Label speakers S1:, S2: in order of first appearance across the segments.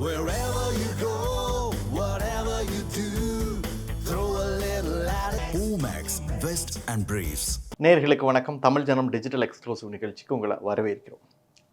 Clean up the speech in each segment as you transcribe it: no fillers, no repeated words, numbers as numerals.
S1: Wherever you go, whatever you do, throw a little at it. Omax, Vest and Briefs.
S2: நேயர்களுக்கு வணக்கம். தமிழ் ஜனம் digital exclusive நிகழ்ச்சிக்கு உங்களை வரவேற்கிறோம்.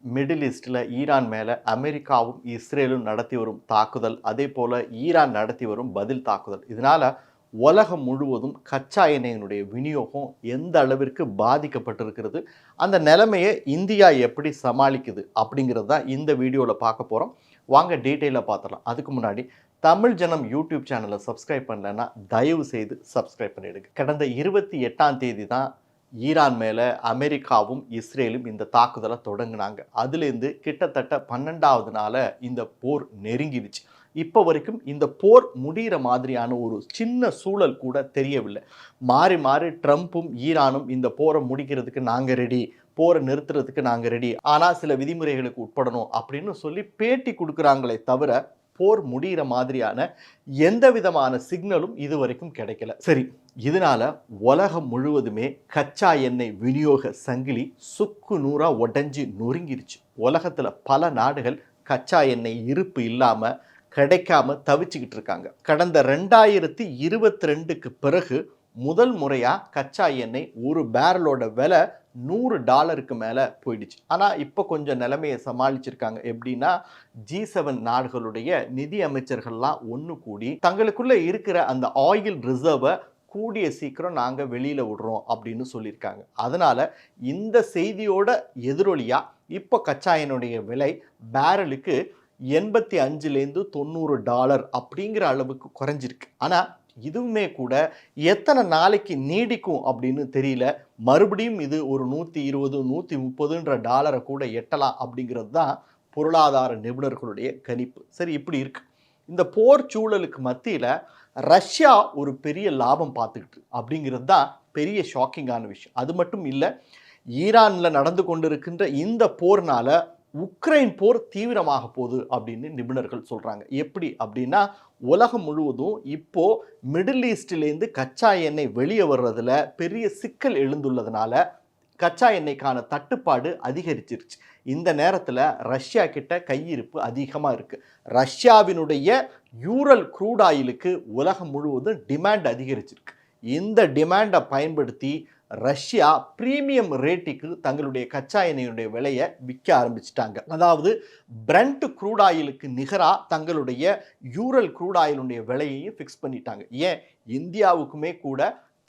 S2: மிடில் ஈஸ்டில் ஈரான் மேலே அமெரிக்காவும் இஸ்ரேலும் நடத்தி வரும் தாக்குதல், அதே போல் ஈரான் நடத்தி வரும் பதில் தாக்குதல், இதனால் உலகம் முழுவதும் கச்சா எண்ணெயினுடைய விநியோகம் எந்த அளவிற்கு பாதிக்கப்பட்டிருக்கிறது, அந்த நிலைமையை இந்தியா எப்படி சமாளிக்குது அப்படிங்கிறது தான் இந்த வீடியோவில் பார்க்க போகிறோம். வாங்க டீட்டெயிலாக பார்த்துடலாம். அதுக்கு முன்னாடி தமிழ் ஜனம் யூடியூப் சேனலை சப்ஸ்கிரைப் பண்ணலைன்னா தயவு செய்து சப்ஸ்கிரைப் பண்ணிவிடுங்க. கடந்த 28ஆம் தேதி தான் ஈரான் மேலே அமெரிக்காவும் இஸ்ரேலும் இந்த தாக்குதலை தொடங்கினாங்க. அதுலேருந்து கிட்டத்தட்ட 12வது நாள் இந்த போர் நெருங்கிடுச்சு. இப்போ வரைக்கும் இந்த போர் முடிகிற மாதிரியான ஒரு சின்ன சூழல் கூட தெரியவில்லை. மாறி மாறி ட்ரம்ப்பும் ஈரானும் இந்த போரை முடிக்கிறதுக்கு நாங்கள் ரெடி, போரை நிறுத்துறதுக்கு நாங்கள் ரெடி, ஆனால் சில விதிமுறைகளுக்கு உட்படணும் அப்படின்னு சொல்லி பேட்டி கொடுக்குறாங்களே தவிர போர் முடிகிற மாதிரியான எந்த விதமான சிக்னலும் இது வரைக்கும் கிடைக்கல. சரி, இதனால உலகம் முழுவதுமே கச்சா எண்ணெய் விநியோக சங்கிலி சுக்கு நூறா உடஞ்சி நொறுங்கிருச்சு. உலகத்துல பல நாடுகள் கச்சா எண்ணெய் இருப்பு இல்லாம கிடைக்காம தவிச்சுக்கிட்டு இருக்காங்க. கடந்த 2022க்கு பிறகு முதல் முறையா கச்சா எண்ணெய் ஒரு பேரலோட விலை $100 மேலே போயிடுச்சு. ஆனால் இப்போ கொஞ்சம் நிலைமையை சமாளிச்சிருக்காங்க. எப்படின்னா, G7 நாடுகளுடைய நிதி அமைச்சர்கள்லாம் ஒன்று கூடி தங்களுக்குள்ளே இருக்கிற அந்த ஆயில் ரிசர்வை கூடிய சீக்கிரம் நாங்கள் வெளியில் விடுறோம் அப்படின்னு சொல்லியிருக்காங்க. அதனால் இந்த செய்தியோட எதிரொலியாக இப்போ கச்சா எண்ணெயுடைய விலை பேரலுக்கு $85-90 அப்படிங்கிற அளவுக்கு குறைஞ்சிருக்கு. ஆனால் இதுவுமே கூட எத்தனை நாளைக்கு நீடிக்கும் அப்படின்னு தெரியல. மறுபடியும் இது ஒரு $120-130 கூட எட்டலாம் அப்படிங்கிறது தான் பொருளாதார நிபுணர்களுடைய கணிப்பு. சரி, இப்படி இருக்கு. இந்த போர் சூழலுக்கு மத்தியில் ரஷ்யா ஒரு பெரிய லாபம் பார்த்துக்கிட்டு அப்படிங்கிறது தான் பெரிய ஷாக்கிங்கான விஷயம். அது மட்டும் இல்லை, ஈரானில் நடந்து கொண்டிருக்கின்ற இந்த போர்னால உக்ரைன் போர் தீவிரமாக போகுது அப்படின்னு நிபுணர்கள் சொல்கிறாங்க. எப்படி அப்படின்னா, உலகம் முழுவதும் இப்போ மிடில் ஈஸ்டிலேருந்து கச்சா எண்ணெய் வெளியே வர்றதுல பெரிய சிக்கல் எழுந்துள்ளதுனால கச்சா எண்ணெய்க்கான தட்டுப்பாடு அதிகரிச்சிருச்சு. இந்த நேரத்தில் ரஷ்யா கிட்ட கையிருப்பு அதிகமாக இருக்குது. ரஷ்யாவினுடைய யூரல் க்ரூட் ஆயிலுக்கு உலகம் முழுவதும் டிமாண்ட் அதிகரிச்சிருக்கு. இந்த டிமாண்டை பயன்படுத்தி ரஷ்யா பிரீமியம் ரேட்டுக்கு தங்களுடைய கச்சா எண்ணெயுடைய விலையை விற்க ஆரம்பிச்சிட்டாங்க. அதாவது பிரண்ட் க்ரூட் ஆயிலுக்கு நிகராக தங்களுடைய யூரல் க்ரூட் ஆயிலுடைய விலையையும் ஃபிக்ஸ் பண்ணிட்டாங்க. ஏன், இந்தியாவுக்குமே கூட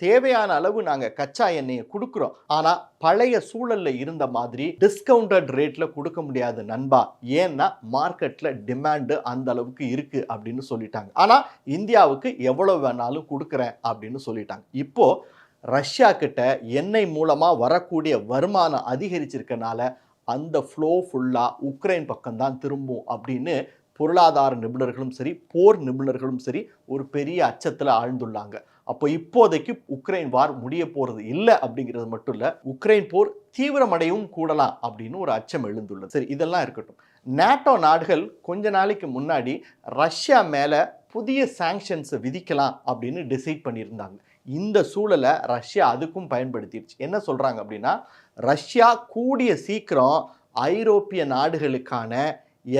S2: தேவையான அளவு நாங்கள் கச்சா எண்ணெயை கொடுக்குறோம், ஆனால் பழைய சூழலில் இருந்த மாதிரி டிஸ்கவுண்டட் ரேட்டில் கொடுக்க முடியாது நண்பா, ஏன்னா மார்க்கெட்டில் டிமாண்டு அந்த அளவுக்கு இருக்குது அப்படின்னு சொல்லிட்டாங்க. ஆனால் இந்தியாவுக்கு எவ்வளோ வேணாலும் கொடுக்குறேன் அப்படின்னு சொல்லிட்டாங்க. இப்போது ரஷ்யா கிட்ட எண்ணெய் மூலமாக வரக்கூடிய வருமானம் அதிகரிச்சிருக்கனால அந்த ஃப்ளோ ஃபுல்லாக உக்ரைன் பக்கம்தான் திரும்பும் அப்படின்னு பொருளாதார நிபுணர்களும் சரி, போர் நிபுணர்களும் சரி ஒரு பெரிய அச்சத்தில் ஆழ்ந்துள்ளாங்க. அப்போ இப்போதைக்கு உக்ரைன் வார் முடிய போகிறது இல்லை அப்படிங்கிறது மட்டும் இல்லை, உக்ரைன் போர் தீவிரமடையவும் கூடலாம் அப்படின்னு ஒரு அச்சம் எழுந்துள்ளது. சரி, இதெல்லாம் இருக்கட்டும். நேட்டோ நாடுகள் கொஞ்ச நாளைக்கு முன்னாடி ரஷ்யா மேலே புதிய சாங்ஷன்ஸை விதிக்கலாம் அப்படின்னு டிசைட் பண்ணியிருந்தாங்க. இந்த சூழலை ரஷ்யா அதுக்கும் பயன்படுத்திடுச்சு. என்ன சொல்கிறாங்க அப்படின்னா, ரஷ்யா கூடிய சீக்கிரம் ஐரோப்பிய நாடுகளுக்கான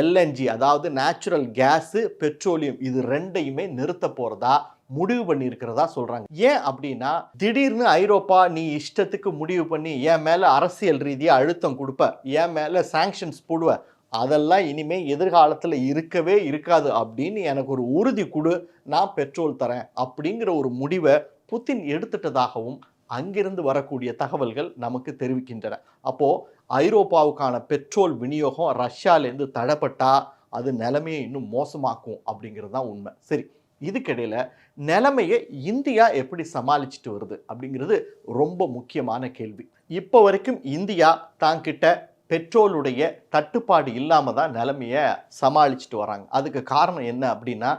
S2: எல்என்ஜி, அதாவது நேச்சுரல் கேஸு, பெட்ரோலியம், இது ரெண்டையுமே நிறுத்த போகிறதா முடிவு பண்ணியிருக்கிறதா சொல்கிறாங்க. ஏன் அப்படின்னா, திடீர்னு ஐரோப்பா நீ இஷ்டத்துக்கு முடிவு பண்ணி என் மேலே அரசியல் ரீதியாக அழுத்தம் கொடுப்ப, என் மேலே சாங்ஷன்ஸ் போடுவ, அதெல்லாம் இனிமேல் எதிர்காலத்தில் இருக்கவே இருக்காது அப்படின்னு எனக்கு ஒரு உறுதி கொடு, நான் பெட்ரோல் தரேன் அப்படிங்கிற ஒரு முடிவை புதின் எடுத்துட்டதாகவும் அங்கிருந்து வரக்கூடிய தகவல்கள் நமக்கு தெரிவிக்கின்றன. அப்போது ஐரோப்பாவுக்கான பெட்ரோல் விநியோகம் ரஷ்யாவிலேருந்து தடைப்பட்டா அது நிலைமையை இன்னும் மோசமாக்கும் அப்படிங்கிறது தான் உண்மை. சரி, இதுக்கிடையில் நிலைமையை இந்தியா எப்படி சமாளிச்சுட்டு வருது அப்படிங்கிறது ரொம்ப முக்கியமான கேள்வி. இப்போ வரைக்கும் இந்தியா தாங்கிட்ட பெட்ரோலுடைய தட்டுப்பாடு இல்லாமல் தான் நிலைமையை சமாளிச்சுட்டு வராங்க. அதுக்கு காரணம் என்ன அப்படின்னா,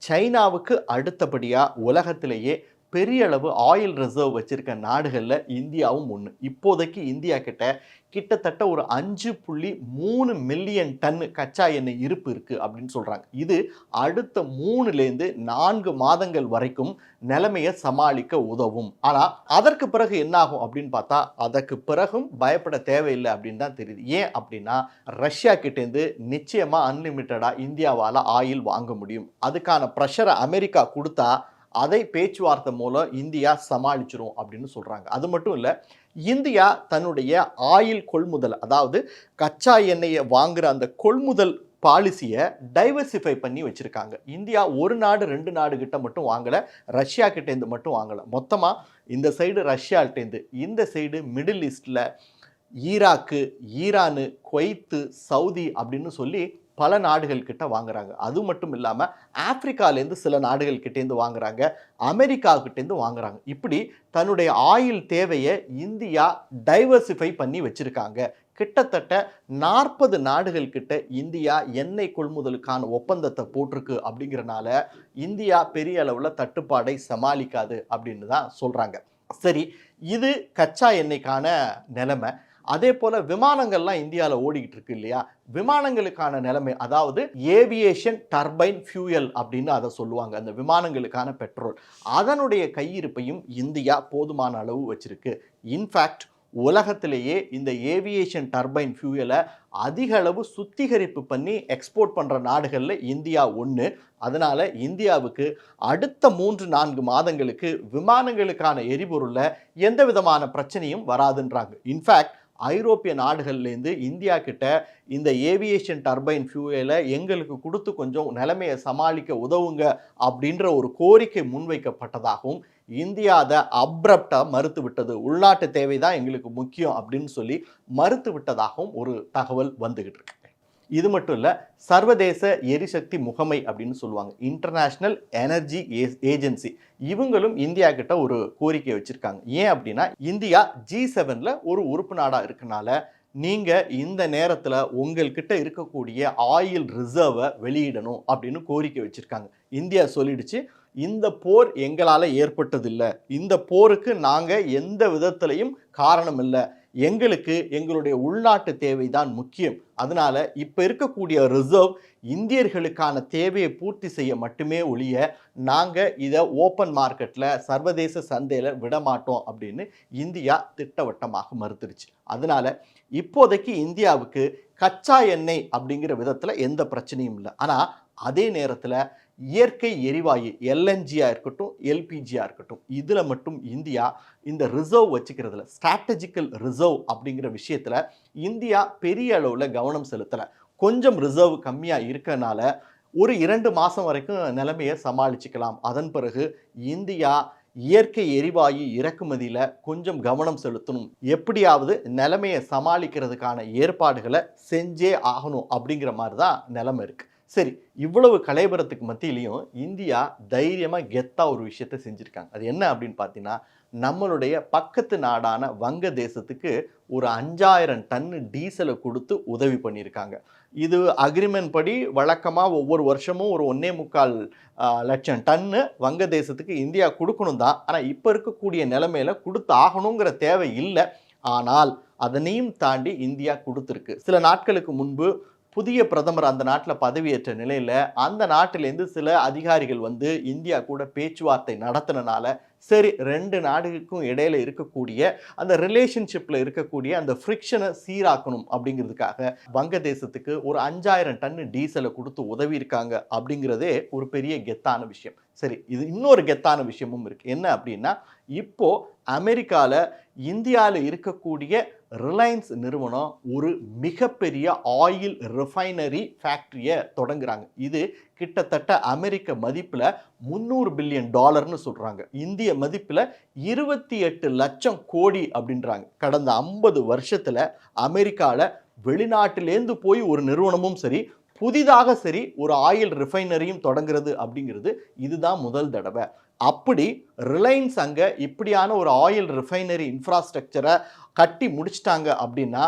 S2: சைனாவுக்கு அடுத்தபடியாக உலகத்திலேயே பெரிய அளவு ஆயில் ரிசர்வ் வச்சிருக்க நாடுகளில் இந்தியாவும் ஒன்று. இப்போதைக்கு இந்தியா கிட்டத்தட்ட ஒரு 5.3 மில்லியன் டன் கச்சா எண்ணெய் இருப்பு இருக்குது அப்படின்னு சொல்கிறாங்க. இது அடுத்த 3லேருந்து 4 மாதங்கள் வரைக்கும் நிலைமையை சமாளிக்க உதவும். ஆனால் அதற்கு பிறகு என்ன ஆகும் அப்படின்னு பார்த்தா, அதற்கு பிறகும் பயப்பட தேவையில்லை அப்படின்னு தான் தெரியுது. ஏன் அப்படின்னா, ரஷ்யா கிட்டேருந்து நிச்சயமாக அன்லிமிட்டடாக இந்தியாவால் ஆயில் வாங்க முடியும். அதுக்கான ப்ரெஷரை அமெரிக்கா கொடுத்தா அதை பேச்சுவார்த்தை மூலம் இந்தியா சமாளிச்சிரும் அப்படின்னு சொல்கிறாங்க. அது மட்டும் இல்லை, இந்தியா தன்னுடைய ஆயில் கொள்முதல், அதாவது கச்சா எண்ணெயை வாங்குற அந்த கொள்முதல் பாலிசியை டைவர்சிஃபை பண்ணி வச்சுருக்காங்க. இந்தியா ஒரு நாடு 2 நாடு கிட்ட மட்டும் வாங்கலை, ரஷ்யா கிட்டேருந்து மட்டும் வாங்கலை. மொத்தமாக இந்த சைடு ரஷ்யாகிட்டேருந்து, இந்த சைடு மிடில் ஈஸ்டில் ஈராக்கு, ஈரானு, குவைத்து, சவுதி அப்படின்னு சொல்லி பல நாடுகள் கிட்ட வாங்குறாங்க. அது மட்டும் இல்லாமல் ஆப்பிரிக்காலேருந்து சில நாடுகள் கிட்டேருந்து வாங்குறாங்க, அமெரிக்காக்கிட்டேருந்து வாங்குறாங்க. இப்படி தன்னுடைய ஆயில் தேவையை இந்தியா டைவர்சிஃபை பண்ணி வச்சுருக்காங்க. கிட்டத்தட்ட 40 நாடுகள் கிட்ட இந்தியா எண்ணெய் கொள்முதலுக்கான ஒப்பந்தத்தை போட்டிருக்கு. அப்படிங்கிறனால இந்தியா பெரிய அளவில் தட்டுப்பாடை சமாளிக்காது அப்படின்னு தான் சொல்கிறாங்க. சரி, இது கச்சா எண்ணெய்க்கான நிலைமை. அதே போல் விமானங்கள்லாம் இந்தியாவில் ஓடிக்கிட்டு இருக்கு இல்லையா, விமானங்களுக்கான நிலைமை, அதாவது ஏவியேஷன் டர்பைன் ஃபியூயல் அப்படின்னு அதை சொல்லுவாங்க, அந்த விமானங்களுக்கான பெட்ரோல், அதனுடைய கையிருப்பையும் இந்தியா போதுமான அளவு வச்சிருக்கு. இன்ஃபேக்ட் உலகத்திலேயே இந்த ஏவியேஷன் டர்பைன் ஃபியூயலை அதிக அளவு சுத்திகரிப்பு பண்ணி எக்ஸ்போர்ட் பண்ணுற நாடுகளில் இந்தியா ஒன்று. அதனால் இந்தியாவுக்கு அடுத்த 3-4 மாதங்களுக்கு விமானங்களுக்கான எரிபொருளில் எந்த விதமான பிரச்சனையும் வராதுன்றாங்க. இன்ஃபேக்ட் ஐரோப்பிய நாடுகள்லேருந்து இந்தியா கிட்ட இந்த ஏவியேஷன் டர்பைன் ஃபியூயலை எங்களுக்கு கொடுத்து கொஞ்சம் நிலைமையை சமாளிக்க உதவுங்க அப்படின்ற ஒரு கோரிக்கை முன்வைக்கப்பட்டதாகவும், இந்தியா அதை அப்ரப்டாக மறுத்து விட்டது. உள்நாட்டு தேவை தான் எங்களுக்கு முக்கியம் அப்படின்னு சொல்லி மறுத்து விட்டதாகவும் ஒரு தகவல் வந்துகிட்டு இருக்கு. இது மட்டும் இல்லை, சர்வதேச எரிசக்தி முகமை அப்படின்னு சொல்லுவாங்க, இன்டர்நேஷ்னல் எனர்ஜி ஏஜென்சி, இவங்களும் இந்தியா கிட்ட ஒரு கோரிக்கை வச்சுருக்காங்க. ஏன் அப்படின்னா, இந்தியா G7ல் ஒரு உறுப்பு நாடாக இருக்கனால நீங்கள் இந்த நேரத்தில் உங்கள்கிட்ட இருக்கக்கூடிய ஆயில் ரிசர்வை வெளியிடணும் அப்படின்னு கோரிக்கை வச்சுருக்காங்க. இந்தியா சொல்லிடுச்சு, இந்த போர் எங்களால் ஏற்பட்டதில்லை, இந்த போருக்கு நாங்கள் எந்த விதத்திலையும் காரணம் இல்லை, எங்களுக்கு எங்களுடைய உள்நாட்டு தேவை தான் முக்கியம். அதனால் இப்போ இருக்கக்கூடிய ரிசர்வ் இந்தியர்களுக்கான தேவையை பூர்த்தி செய்ய மட்டுமே ஒழிய நாங்கள் இதை ஓப்பன் மார்க்கெட்டில் சர்வதேச சந்தையில் விடமாட்டோம் அப்படின்னு இந்தியா திட்டவட்டமாக மறுத்துருச்சு. அதனால் இப்போதைக்கு இந்தியாவுக்கு கச்சா எண்ணெய் அப்படிங்கிற விதத்தில் எந்த பிரச்சனையும் இல்லை. ஆனால் அதே நேரத்தில் இயற்கை எரிவாயு எல்என்ஜியாக இருக்கட்டும், எல்பிஜியாக இருக்கட்டும், இதில் மட்டும் இந்தியா இந்த ரிசர்வ் வச்சுக்கிறதுல, ஸ்ட்ராட்டஜிக்கல் ரிசர்வ் அப்படிங்கிற விஷயத்தில் இந்தியா பெரிய அளவில் கவனம் செலுத்தலை. கொஞ்சம் ரிசர்வ் கம்மியாக இருக்கனால ஒரு 2 மாதம் வரைக்கும் நிலைமையை சமாளிச்சுக்கலாம். அதன் பிறகு இந்தியா இயற்கை எரிவாயு இறக்குமதியில் கொஞ்சம் கவனம் செலுத்தணும், எப்படியாவது நிலைமையை சமாளிக்கிறதுக்கான ஏற்பாடுகளை செஞ்சே ஆகணும் அப்படிங்கிற மாதிரி தான் நிலைமை இருக்குது. சரி, இவ்வளவு கலைபரத்துக்கு மத்தியிலையும் இந்தியா தைரியமாக கெத்தாக ஒரு விஷயத்தை செஞ்சுருக்காங்க. அது என்ன அப்படின்னு பார்த்தீங்கன்னா, நம்மளுடைய பக்கத்து நாடான வங்க தேசத்துக்கு ஒரு 5000 டன்னு டீசலை கொடுத்து உதவி பண்ணியிருக்காங்க. இது அக்ரிமெண்ட் படி வழக்கமாக ஒவ்வொரு வருஷமும் ஒரு 1.25 லட்சம் டன்னு வங்க தேசத்துக்கு இந்தியா கொடுக்கணும் தான். ஆனால் இப்போ இருக்கக்கூடிய நிலைமையில் கொடுத்து ஆகணுங்கிற தேவை இல்லை. ஆனால் அதனையும் தாண்டி இந்தியா கொடுத்துருக்கு. சில நாட்களுக்கு முன்பு புதிய பிரதமர் அந்த நாட்டில் பதவியேற்ற நிலையில் அந்த நாட்டிலேருந்து சில அதிகாரிகள் வந்து இந்தியா கூட பேச்சுவார்த்தை நடத்தினால சரி, 2 நாடுகளுக்கும் இடையில இருக்கக்கூடிய அந்த ரிலேஷன்ஷிப்பில் இருக்கக்கூடிய அந்த ஃப்ரிக்ஷனை சீராக்கணும் அப்படிங்கிறதுக்காக வங்கதேசத்துக்கு ஒரு 5000 டன்னு டீசலை கொடுத்து உதவி இருக்காங்க. அப்படிங்கிறதே ஒரு பெரிய கெத்தான விஷயம். சரி, இது இன்னொரு கெத்தான விஷயமும் இருக்குது. என்ன அப்படின்னா, இப்போது அமெரிக்காவில் இந்தியாவில் இருக்கக்கூடிய ரிலையன்ஸ் நிறுவனம் ஒரு மிகப்பெரிய ஆயில் ரிஃபைனரி ஃபேக்ட்ரியை தொடங்குறாங்க. இது கிட்டத்தட்ட அமெரிக்க மதிப்பில் $300 பில்லியன் சொல்கிறாங்க. இந்திய மதிப்பில் 28 லட்சம் கோடி அப்படின்றாங்க. கடந்த 50 வருஷத்தில் அமெரிக்காவில் வெளிநாட்டிலேருந்து போய் ஒரு நிறுவனமும் சரி, புதிதாக சரி ஒரு ஆயில் ரிஃபைனரியும் தொடங்குறது அப்படிங்கிறது இதுதான் முதல் தடவை. அப்படி ரிலையன்ஸ் அங்கே இப்படியான ஒரு ஆயில் ரிஃபைனரி இன்ஃப்ராஸ்ட்ரக்சரை கட்டி முடிச்சிட்டாங்க அப்படின்னா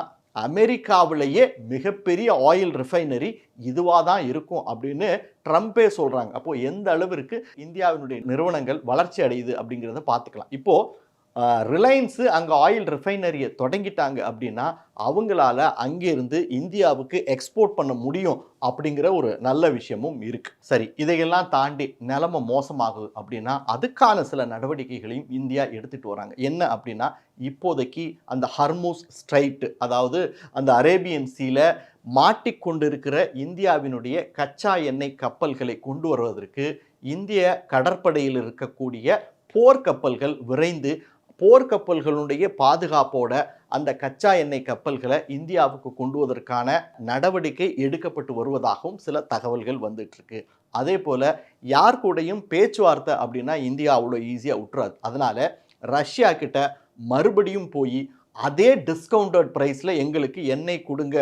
S2: அமெரிக்காவிலேயே மிகப்பெரிய ஆயில் ரிஃபைனரி இதுவாக தான் இருக்கும் அப்படின்னு ட்ரம்பே சொல்கிறாங்க. அப்போது எந்த அளவிற்கு இந்தியாவினுடைய நிறுவனங்கள் வளர்ச்சி அடையுது அப்படிங்கிறத பார்த்துக்கலாம். இப்போது ரிலையன்ஸு அங்கே ஆயில் ரிஃபைனரியை தொடங்கிட்டாங்க அப்படின்னா அவங்களால அங்கேருந்து இந்தியாவுக்கு எக்ஸ்போர்ட் பண்ண முடியும் அப்படிங்கிற ஒரு நல்ல விஷயமும் இருக்குது. சரி, இதையெல்லாம் தாண்டி நிலைமை மோசமாகுது அப்படின்னா அதுக்கான சில நடவடிக்கைகளையும் இந்தியா எடுத்துகிட்டு வராங்க. என்ன அப்படின்னா, இப்போதைக்கு அந்த ஹர்மூஸ் ஸ்ட்ரைட், அதாவது அந்த அரேபியன் சீல மாட்டிக்கொண்டிருக்கிற இந்தியாவினுடைய கச்சா எண்ணெய் கப்பல்களை கொண்டு வருவதற்கு இந்திய கடற்படையில் இருக்கக்கூடிய போர்க்கப்பல்கள் விரைந்து போர்க்கப்பல்களுடைய பாதுகாப்போட அந்த கச்சா எண்ணெய் கப்பல்களை இந்தியாவுக்கு கொண்டு வருவதற்கான நடவடிக்கை எடுக்கப்பட்டு வருவதாகவும் சில தகவல்கள் வந்துட்டு இருக்கு. அதே போல யார் கூடயும் பேச்சுவார்த்தை அப்படின்னா இந்தியா அவ்வளோ ஈஸியாக விட்டுறாது. அதனால ரஷ்யா கிட்ட மறுபடியும் போய் அதே டிஸ்கவுண்டட் ப்ரைஸில் எங்களுக்கு எண்ணெய் கொடுங்க,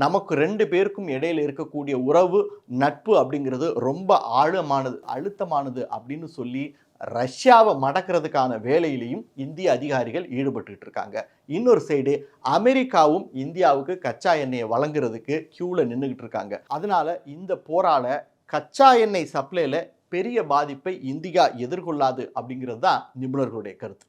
S2: நமக்கு 2 பேருக்கும் இடையில இருக்கக்கூடிய உறவு நட்பு அப்படிங்கிறது ரொம்ப ஆழமானது அழுத்தமானது அப்படின்னு சொல்லி ரஷ்யாவை மடக்கிறதுக்கான வேலையிலையும் இந்திய அதிகாரிகள் ஈடுபட்டு இருக்காங்க. இன்னொரு சைடு அமெரிக்காவும் இந்தியாவுக்கு கச்சா எண்ணெயை வழங்குறதுக்கு கியூவில் நின்றுகிட்டு இருக்காங்க. அதனால இந்த போரால கச்சா எண்ணெய் சப்ளைல பெரிய பாதிப்பை இந்தியா எதிர்கொள்ளாது அப்படிங்கிறது தான் நிபுணர்களுடைய கருத்து.